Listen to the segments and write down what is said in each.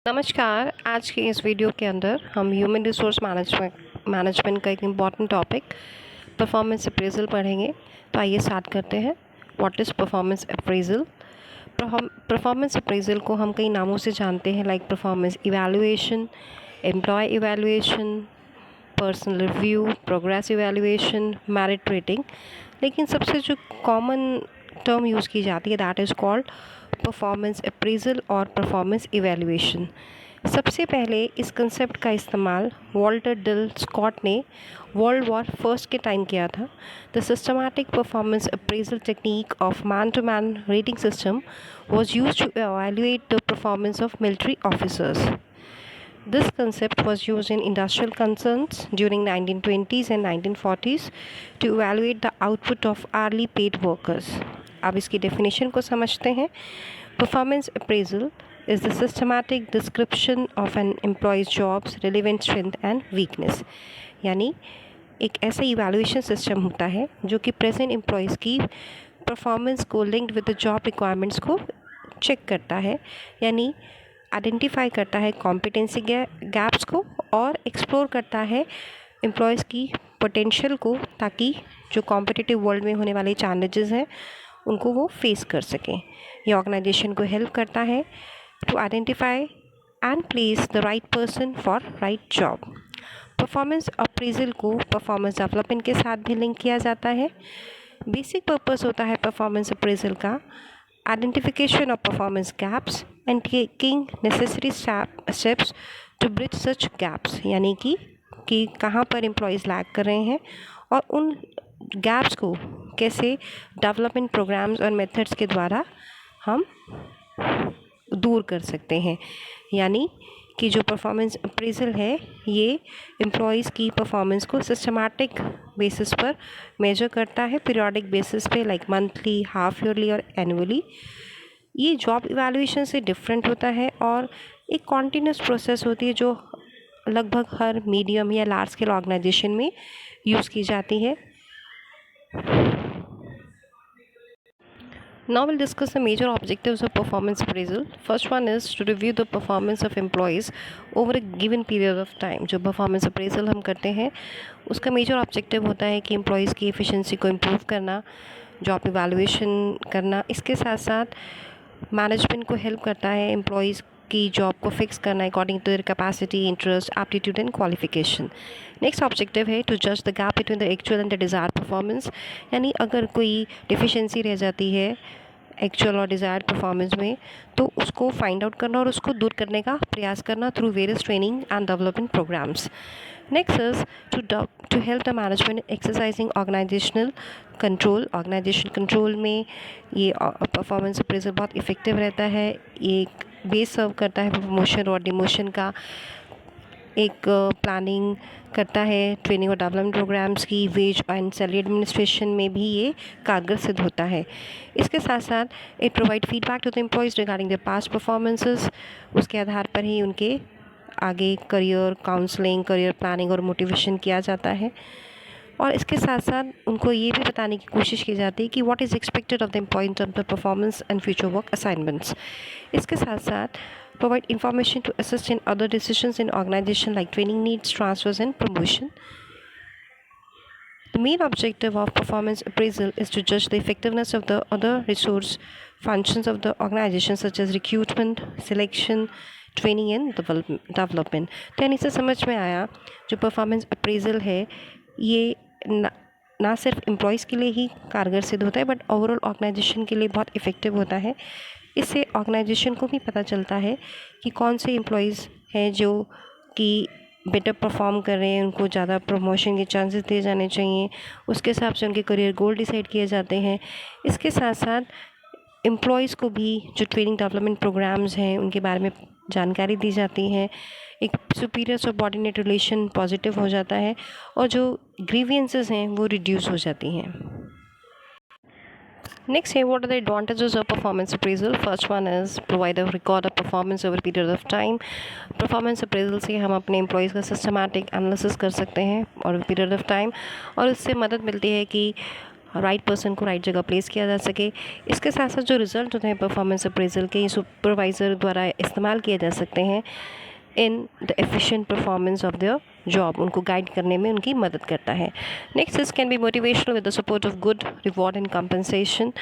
नमस्कार। आज के इस वीडियो के अंदर हम ह्यूमन रिसोर्स मैनेजमेंट का एक इम्पॉर्टेंट टॉपिक परफॉर्मेंस अप्रेजल पढ़ेंगे। तो आइए स्टार्ट करते हैं। What is performance appraisal? Performance appraisal को हम कई नामों से जानते हैं, like performance evaluation, employee evaluation, personal review, progress evaluation, merit rating. लेकिन सबसे जो कॉमन टर्म यूज़ की जाती है that is called performance appraisal और परफॉर्मेंस इवैल्यूएशन। सबसे पहले इस कंसेप्ट का इस्तेमाल वॉल्टर डिल स्कॉट ने वर्ल्ड वॉर फर्स्ट के टाइम किया था। The systematic performance appraisal technique of man to man rating system was used to evaluate the performance of military officers. This concept was used in industrial concerns during 1920s and 1940s to evaluate the output of hourly paid workers. अब इसकी definition को समझते हैं। Performance appraisal is the systematic description of an employee's jobs, relevant strength and weakness. यानी एक ऐसा evaluation system होता है जो कि प्रेजेंट एम्प्लॉयज़ की परफॉर्मेंस को linked with the job requirements को चेक करता है, यानी आइडेंटिफाई करता है कॉम्पिटेंसी गैप्स को और एक्सप्लोर करता है एम्प्लॉयज़ की पोटेंशियल को, ताकि जो कॉम्पिटिटिव वर्ल्ड में होने वाले चैलेंजेस हैं उनको वो फेस कर सकें। ये ऑर्गेनाइजेशन को हेल्प करता है to identify and place the right person for right job. Performance appraisal को परफॉर्मेंस डेवलपमेंट के साथ भी लिंक किया जाता है। बेसिक पर्पस होता है परफॉर्मेंस अप्रेजल का identification of performance gaps and taking necessary steps to bridge such gaps, यानी कि कहाँ पर एम्प्लॉयज़ लैग कर रहे हैं और उन गैप्स को कैसे डेवलपमेंट प्रोग्राम्स और मेथड्स के द्वारा हम दूर कर सकते हैं। यानी कि जो परफॉर्मेंस अप्रेजल है ये एम्प्लॉयज़ की परफॉर्मेंस को सिस्टमैटिक बेसिस पर मेजर करता है, पीरियोडिक बेसिस पे, लाइक मंथली, हाफ ईयरली और एनुअली। ये जॉब इवैल्यूएशन से डिफरेंट होता है और एक कॉन्टीन्यूस प्रोसेस होती है जो लगभग हर मीडियम या लार्ज स्केल ऑर्गेनाइजेशन में यूज़ की जाती है। Now we'll discuss the major objectives of performance appraisal. First one is to review the performance of employees over a given period of time. जो performance appraisal हम करते हैं उसका major objective होता है कि employees की efficiency को improve करना, job evaluation करना। इसके साथ साथ management को help करता है employees की जॉब को फिक्स करना according to their capacity, interest, aptitude and qualification. Next objective है टू जज the gap between the actual and the desired performance, यानी अगर कोई डिफिशिएंसी रह जाती है एक्चुअल और डिज़ायर्ड परफॉर्मेंस में तो उसको फाइंड आउट करना और उसको दूर करने का प्रयास करना through various training and development programmes. Next is to help the management exercising organisational control. Organisation control में ये परफॉर्मेंस अप्रेजल बहुत इफेक्टिव रहता है। ये एक बेस सर्व करता है प्रमोशन और डिमोशन का, एक प्लानिंग करता है ट्रेनिंग और डेवलपमेंट प्रोग्राम्स की, वेज एंड सैलरी एडमिनिस्ट्रेशन में भी ये कारगर सिद्ध होता है। इसके साथ साथ it provide feedback to the employees regarding the past performances. उसके आधार पर ही उनके आगे करियर काउंसलिंग, करियर प्लानिंग और मोटिवेशन किया जाता है। और इसके साथ साथ उनको ये भी बताने की कोशिश की जाती है कि what is expected of the employee in terms of performance and future work assignments. इसके साथ साथ provide information to assist in other decisions in organization like training needs, transfers and promotion. The main objective of performance appraisal is to judge the effectiveness of the other resource functions of the organization such as recruitment, selection, training and development. तो यानी से समझ में आया जो performance appraisal है ये ना सिर्फ एम्प्लॉयज़ के लिए ही कारगर सिद्ध होता है बट ओवरऑल ऑर्गेनाइजेशन के लिए बहुत इफ़ेक्टिव होता है। इससे ऑर्गेनाइजेशन को भी पता चलता है कि कौन से एम्प्लॉयज़ हैं जो कि बेटर परफॉर्म कर रहे हैं, उनको ज़्यादा प्रमोशन के चांसेस दिए जाने चाहिए, उसके हिसाब से उनके करियर गोल डिसाइड किए जाते हैं। इसके साथ साथ एम्प्लॉयज़ को भी जो ट्रेनिंग डेवलपमेंट प्रोग्राम्स हैं उनके बारे में जानकारी दी जाती है। एक सुपीरियर सबऑर्डिनेट रिलेशन पॉजिटिव हो जाता है और जो ग्रीवियंसेस हैं वो रिड्यूस हो जाती हैं। Next, here what are the advantages of performance appraisal? First one is provide a record of performance over a period of time. Performance appraisal से हम अपने employees का systematic analysis कर सकते हैं और पीरियड ऑफ टाइम, और इससे मदद मिलती है कि राइट पर्सन को राइट जगह प्लेस किया जा सके। इसके साथ साथ जो रिज़ल्ट होते हैं परफॉर्मेंस अप्रेजल के, सुपरवाइज़र द्वारा इस्तेमाल किए जा सकते हैं in the efficient performance of their job, उनको गाइड करने में उनकी मदद करता है। Next is can be motivational with the support of good reward and compensation.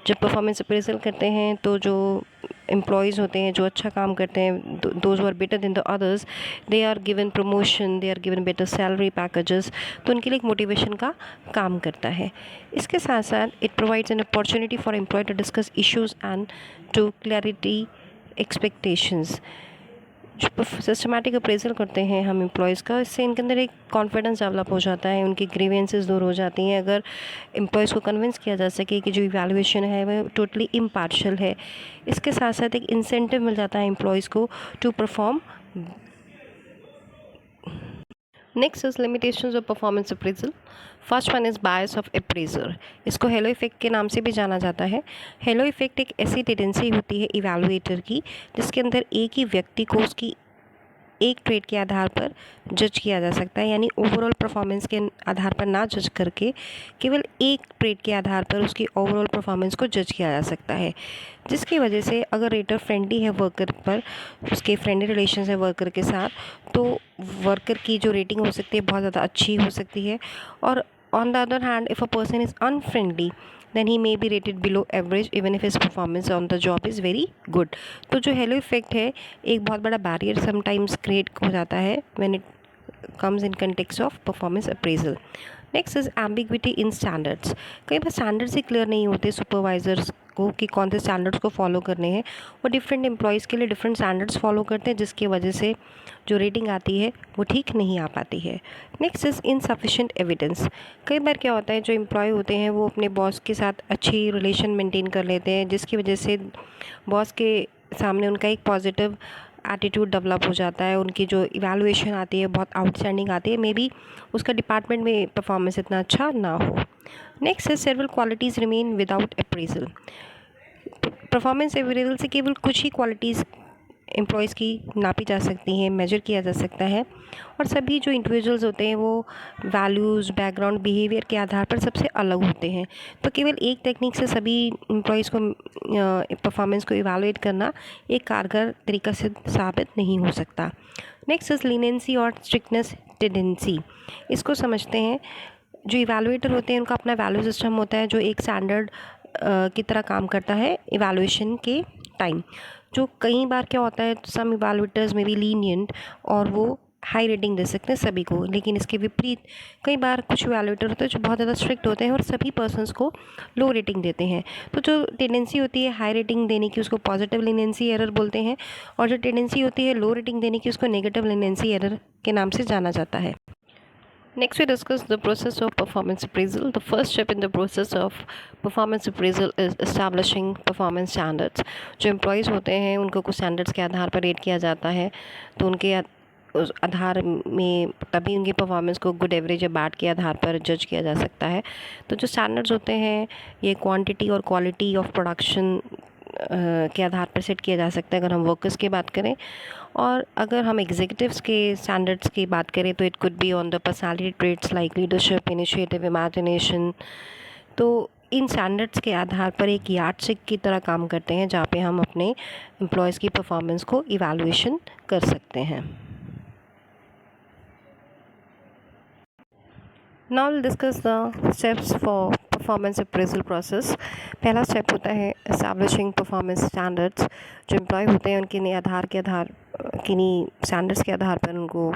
जब परफॉर्मेंस अप्रेजल करते हैं तो जो एम्प्लॉयज़ होते हैं जो अच्छा काम करते हैं, those are better than the others, they are given promotion, they are given better salary packages, तो उनके लिए एक मोटिवेशन का काम करता है। इसके साथ साथ it provides an opportunity for employee to discuss issues and to clarity expectations. जो सिस्टमैटिक अप्रेजल करते हैं हम एम्प्लॉयज़ का, इससे इनके अंदर एक कॉन्फिडेंस डेवलप हो जाता है, उनकी ग्रीवेंसेस दूर हो जाती हैं। अगर एम्प्लॉयज़ को कन्विंस किया जा सके कि जो इवैल्यूएशन है वह टोटली इम्पार्शियल है, इसके साथ साथ एक इंसेंटिव मिल जाता है एम्प्लॉयज़ को to perform. Next is limitations of performance appraisal. First one is bias of appraiser. इसको हेलो इफेक्ट के नाम से भी जाना जाता है। हेलो इफेक्ट एक ऐसी टेंडेंसी होती है इवैल्यूएटर की जिसके अंदर एक ही व्यक्ति को उसकी एक ट्रेड के आधार पर जज किया जा सकता है, यानी ओवरऑल परफॉर्मेंस के आधार पर ना जज करके केवल एक ट्रेड के आधार पर उसकी ओवरऑल परफॉर्मेंस को जज किया जा सकता है। जिसकी वजह से अगर रेटर फ्रेंडली है वर्कर पर, उसके फ्रेंडली रिलेशन है वर्कर के साथ, तो वर्कर की जो रेटिंग हो सकती है बहुत ज़्यादा अच्छी हो सकती है। और on the other hand if a person is unfriendly then he may be rated below average even if his performance on the job is very good। तो जो हेलो इफेक्ट है एक बहुत बड़ा बैरियर समटाइम्स क्रिएट हो जाता है when it comes in context of performance appraisal। Next is ambiguity in standards. कई बार स्टैंडर्ड्स ही क्लियर नहीं होते सुपरवाइजर्स को कि कौन से स्टैंडर्ड्स को फॉलो करने हैं। वो डिफरेंट एम्प्लॉयज़ के लिए डिफरेंट स्टैंडर्ड्स फॉलो करते हैं, जिसकी वजह से जो रेटिंग आती है वो ठीक नहीं आ पाती है। Next is insufficient evidence. कई बार क्या होता है जो एम्प्लॉय होते हैं वो अपने बॉस के साथ अच्छी रिलेशन मेंटेन कर लेते हैं, जिसकी वजह से बॉस के सामने उनका एक पॉजिटिव एटीट्यूड डेवलप हो जाता है। उनकी जो इवैल्यूएशन आती है बहुत आउटस्टैंडिंग आती है, मे बी उसका डिपार्टमेंट में परफॉर्मेंस इतना अच्छा ना हो। नेक्स्ट है several qualities remain without appraisal. Performance appraisal से केवल कुछ ही क्वालिटीज़ एम्प्लॉयज़ की नापी जा सकती हैं, मेजर किया जा सकता है, और सभी जो इंडिविजुअल्स होते हैं वो वैल्यूज़, बैकग्राउंड, बिहेवियर के आधार पर सबसे अलग होते हैं। तो केवल एक टेक्निक से सभी एम्प्लॉयज़ को परफॉर्मेंस को इवैल्यूएट करना एक कारगर तरीका से साबित नहीं हो सकता। नेक्स्ट इज़ लीनेंसी और स्ट्रिक्टनेस टेंडेंसी। इसको समझते हैं। जो इवैल्यूएटर होते हैं उनका अपना वैल्यू सिस्टम होता है जो एक स्टैंडर्ड की तरह काम करता है इवैल्यूएशन के टाइम। जो कई बार क्या होता है सम इवैल्यूएटर्स में बी लीनियंट और वो हाई रेटिंग दे सकते हैं सभी को, लेकिन इसके विपरीत कई बार कुछ इवैल्यूएटर होते हैं जो बहुत ज़्यादा स्ट्रिक्ट होते हैं और सभी पर्सन्स को लो रेटिंग देते हैं। तो जो टेंडेंसी होती है हाई रेटिंग देने की उसको पॉजिटिव लीनियंसी एरर बोलते हैं, और जो टेंडेंसी होती है लो रेटिंग देने की उसको नेगेटिव लीनियंसी एरर के नाम से जाना जाता है। Next, we discuss the process of performance appraisal. The first step in the process of performance appraisal is establishing performance standards. जो एम्प्लॉयज़ होते हैं उनको कुछ स्टैंडर्ड्स के आधार पर रेट किया जाता है, तो उनके उस आधार में तभी उनकी परफॉर्मेंस को गुड, एवरेज या बैड के आधार पर जज किया जा सकता है। तो जो स्टैंडर्ड्स होते हैं ये क्वांटिटी और क्वालिटी ऑफ प्रोडक्शन के आधार पर सेट किया जा सकता है अगर हम वर्कर्स की बात करें। और अगर हम एग्जीक्यूटिव्स के स्टैंडर्ड्स की बात करें तो it could be on the personality traits like leadership, initiative, imagination. तो इन स्टैंडर्ड्स के आधार पर एक यार्डस्टिक की तरह काम करते हैं जहाँ पे हम अपने एम्प्लॉयज़ की परफॉर्मेंस को इवैल्यूएशन कर सकते हैं। Now will discuss the steps for performance appraisal process. पहला स्टेप होता है एस्टैब्लिशिंग परफॉर्मेंस स्टैंडर्ड्स। जो एम्प्लॉय होते हैं उनके किन्हीं स्टैंडर्ड्स के आधार पर उनको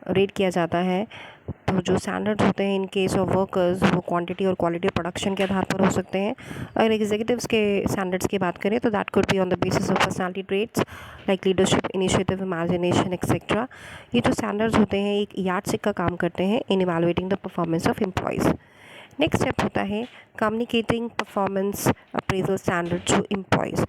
रेट किया जाता है। तो जो स्टैंडर्ड्स होते हैं इन केस ऑफ वर्कर्स वो क्वांटिटी और क्वालिटी प्रोडक्शन के आधार पर हो सकते हैं। अगर एग्जीक्यूटिव्स के स्टैंडर्ड्स की बात करें तो that could be on the basis of personality traits like leadership, initiative, imagination etcetera. ये जो स्टैंडर्ड्स होते हैं एक यार्डस्टिक का काम करते हैं in evaluating the performance of employees. Next step होता है communicating performance appraisal standard to employees.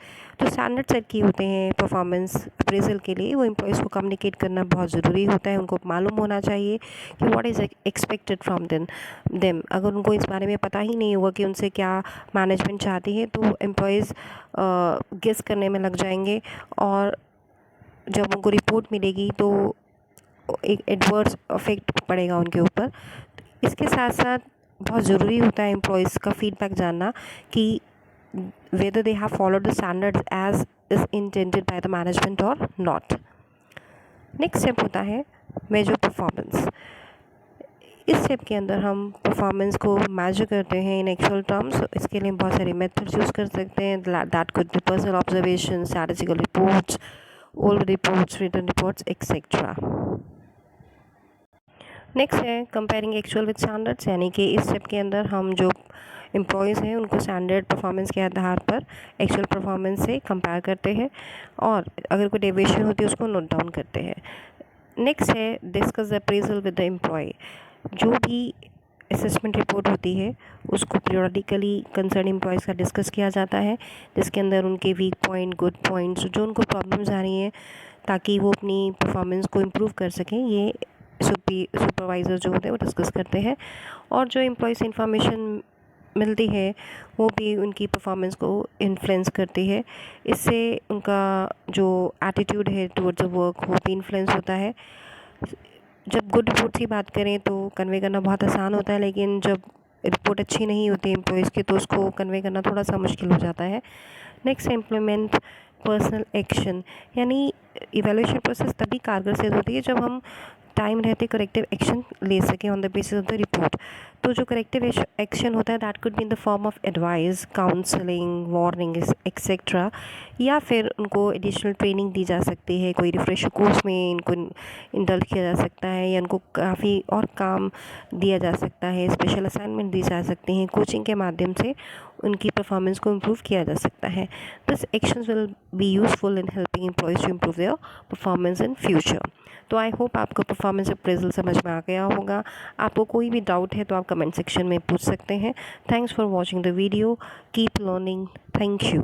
जो स्टैंडर्ड सेट किए होते हैं परफॉर्मेंस अप्रेजल के लिए वो एम्प्लॉयज़ को कम्युनिकेट करना बहुत ज़रूरी होता है। उनको मालूम होना चाहिए कि what is expected from them. अगर उनको इस बारे में पता ही नहीं होगा कि उनसे क्या मैनेजमेंट चाहती है तो एम्प्लॉयज़ गेस करने में लग जाएंगे, और जब उनको रिपोर्ट मिलेगी तो एक एडवर्स इफेक्ट पड़ेगा उनके ऊपर। इसके साथ साथ बहुत ज़रूरी होता है एम्प्लॉयज़ का फीडबैक जानना कि whether they have followed the standards as is intended by the management or not. Next step होता है मेजर परफॉर्मेंस। इस स्टेप के अंदर हम परफॉर्मेंस को मेजर करते हैं इन एक्चुअल टर्म्स। इसके लिए बहुत सारे मेथड्स यूज़ कर सकते हैं। That could be personal observation, statistical reports, old reports, written reports etcetera. Next है कंपेयरिंग एक्चुअल विद स्टैंडर्ड्स, यानी कि इस स्टेप के अंदर हम जो एम्प्लॉयज़ हैं उनको स्टैंडर्ड परफॉर्मेंस के आधार पर एक्चुअल परफॉर्मेंस से कंपेयर करते हैं और अगर कोई डेविएशन होती है उसको नोट डाउन करते हैं। नेक्स्ट है discuss the appraisal with the employee. जो भी असेसमेंट रिपोर्ट होती है उसको पीरियडिकली कंसर्न एम्प्लॉयज़ का डिस्कस किया जाता है, जिसके अंदर उनके वीक पॉइंट, गुड पॉइंट्स, जो उनको प्रॉब्लम्स आ रही हैं ताकि वो अपनी परफॉर्मेंस को इम्प्रूव कर सकें, ये सुपरवाइज़र जो होते हैं वो डिस्कस करते हैं। और जो एम्प्लॉय से इंफॉर्मेशन मिलती है वो भी उनकी परफॉर्मेंस को इन्फ्लुएंस करती है। इससे उनका जो एटीट्यूड है टुवर्ड्स द वर्क वो भी इन्फ्लुएंस होता है। जब गुड रिपोर्ट की बात करें तो कन्वे करना बहुत आसान होता है, लेकिन जब रिपोर्ट अच्छी नहीं होती एम्प्लॉयज़ की तो उसको कन्वे करना थोड़ा सा मुश्किल हो जाता है। नेक्स्ट इम्प्लीमेंट पर्सनल एक्शन, यानी इवैल्यूएशन प्रोसेस तभी कारगर सिद्ध होती है जब हम टाइम रहते करेक्टिव एक्शन ले सकें on the basis of the report. तो जो करेक्टिव एक्शन होता है that could be in the form of advice, counselling, warning etcetera, या फिर उनको एडिशनल ट्रेनिंग दी जा सकती है, कोई रिफ्रेशर कोर्स में इनको इंडल्ज किया जा सकता है, या उनको काफ़ी और काम दिया जा सकता है, स्पेशल असाइनमेंट दी जा सकती हैं, कोचिंग के माध्यम से उनकी परफॉर्मेंस को इम्प्रूव किया जा सकता है। This actions will be useful in helping employees to improve their performance in future. तो आई होप आपको परफॉर्मेंस अप्रेजल समझ में आ गया होगा। आपको कोई भी डाउट है तो आप कमेंट सेक्शन में पूछ सकते हैं। Thanks for watching the video, keep learning, thank you.